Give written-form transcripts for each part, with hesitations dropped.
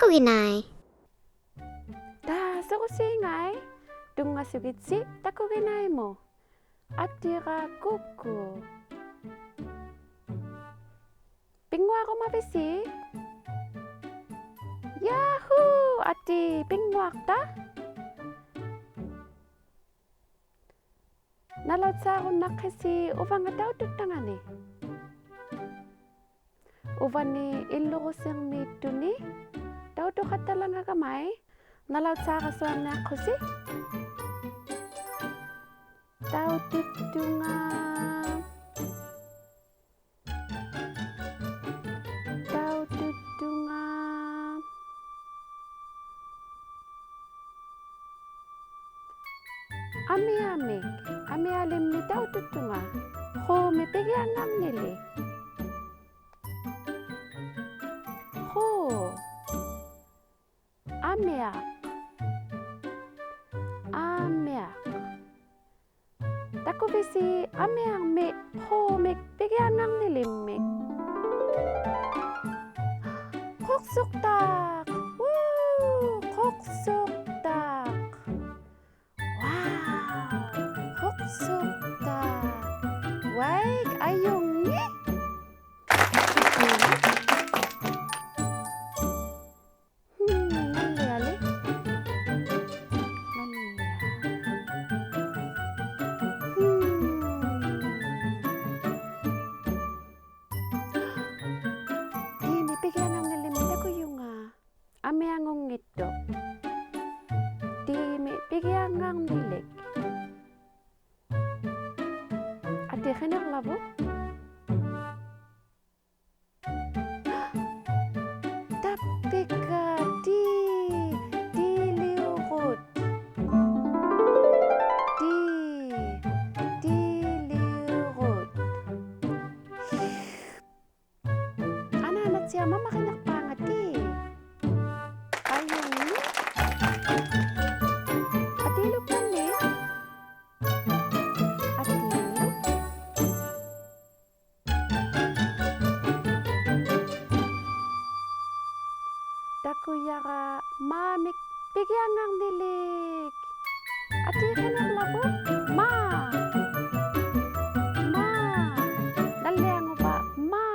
takuginai. Singay, dungasugitsi takuginai mo. Atira kuku. Pingwa ko mabisi. Yahoo! Ati pingwak ta? Nalaut sa akong nakasi uvan nga daw tutangani. Uvan ni ilo ko siyang mito ni. Daw to katalang nga kamay. Nalaut sa akasuan na ako si. Daw dito nga. Daw dito nga. Ami-ami. Ami-alim ni daw dito nga. Ho, may bigyan ng nili. Ho. Amiak. Amiak. Tako bisi amiak me ho me bigyan ng nilimik. Koksuktak. Woo! Koksuktak. Wow! Koksuktak. Waig ayong ni. Ame angong ito. Di mi bigyan ngang dilig. Ati kainak labo? Tapi ka di liukot. Di liukot. Anak-anak siya mama kainak pangat di. Atilo pa ni. Atilo. Dakuya ka mamik bigyan ng dilig. Ati ka ng labo? Ma. Ma. Naliang mo ba? Ma.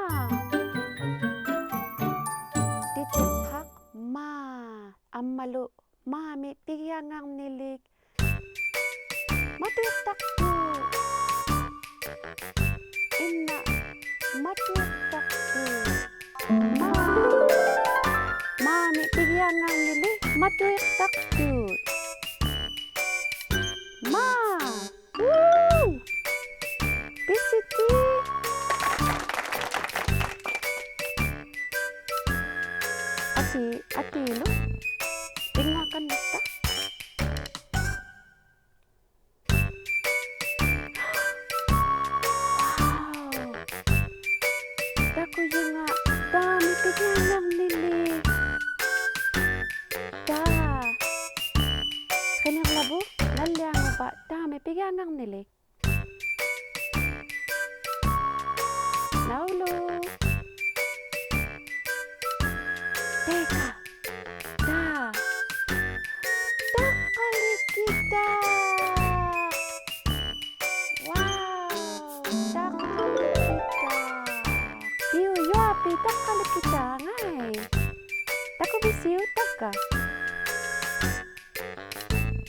Ditipak ma. Amalo. Mami, bigyan ng nilig. Matutak ko. Ina, matutak ko. Ma. Mami, bigyan ng nilig. Matutak ko. Ma. Woo! Bisiti. Atilo. Tingnakan kita. Wow. Dako yung nga. Dami bigyan ng nilig. Da. Kanyang labo? Naliang mo ba? Dami bigyan ng nilig. Naulo. Teka. Da. Takali kita. Wow. Takali kita. Diyo yapi. Takali kita ngay. Tako bisiw taka.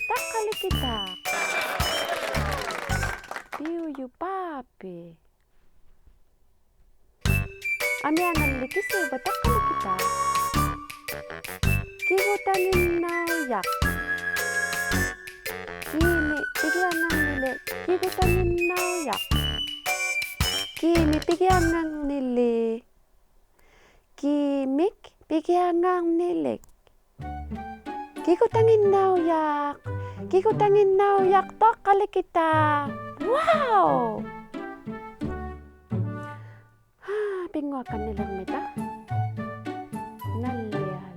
Takali kita. Diyo yu papi. Ami angan likisi ba takali kita. Kigutangin nauyak. Ini bigyan ng nilig. Kigutangin nauyak. Kimi pigiangang nili. Kimik pigiangang nilik. Kikutangin nauyak. Kikutangin nauyak tok kali kita. Wow! Pinguakan nilang mita. Naliyal.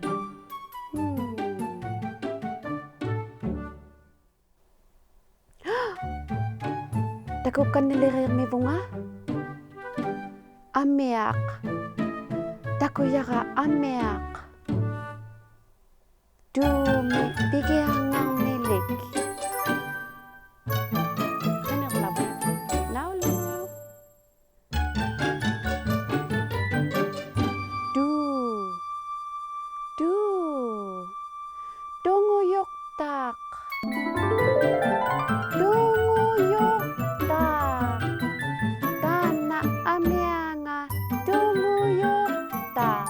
Takukan nilirir mi bunga. Ameak. Takuyaka ameak. Dumi pigiangang nilik. Ano ang labo? Naulo. Dunguyok tak. Dunguyok tak. Tana amianga dunguyok tak.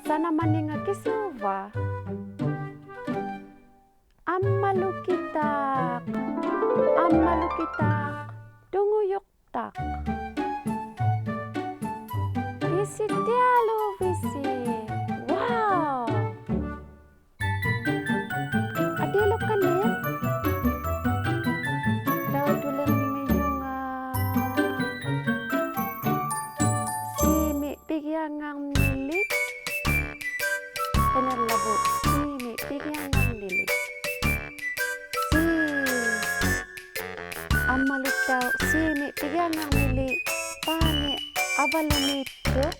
Sana maninga kisuva. Ammalukitak. Ammalukitak. Dunguyok tak. Visit dialo visit. Wow! Adilo kanin? Daw tulang miyunga. Simi pigiangang nilik. Penarlabo. Simi pigiangang nilik. Si amalutaw. Simi pigiangang nilik. Pani abalumitok.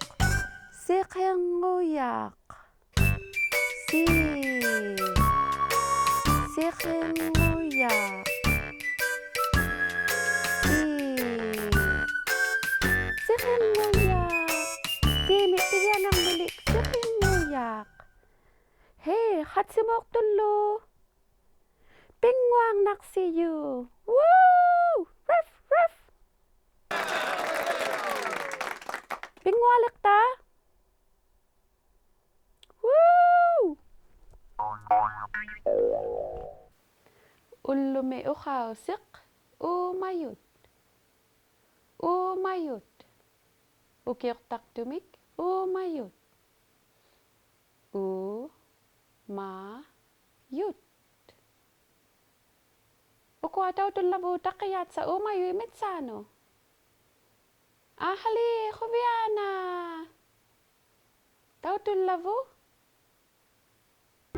Si kenguyak. Si kenguyak. Si kenguyak. Si pigiangang nilik. Si kenguyak. Hey, hatsimok tulo. Pingwang naksiyu. Woo! Ruff, ruff. Pingwalik ta? Woo! Ulumi ukausik. Umayut. Umayut. Ukirtak tumik. Umayut. Umayut. Ukwa daw tulabo takayat sa umayu imetsano. Ahali, kubiana. Daw tulabo?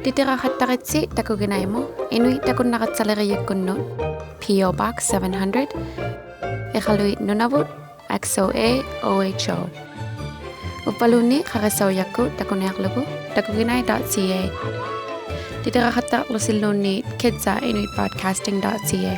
Titirahattaritsi takuginai mo. Inui takun nakatsalariyakkunno. P.O. Box 700. Ikaluit nunavut. XOA OHO. Upaluni karasawyakku takunayaklugu. takuginai.ca. Titirahatta lusiluni kidsa inuitbroadcasting.ca.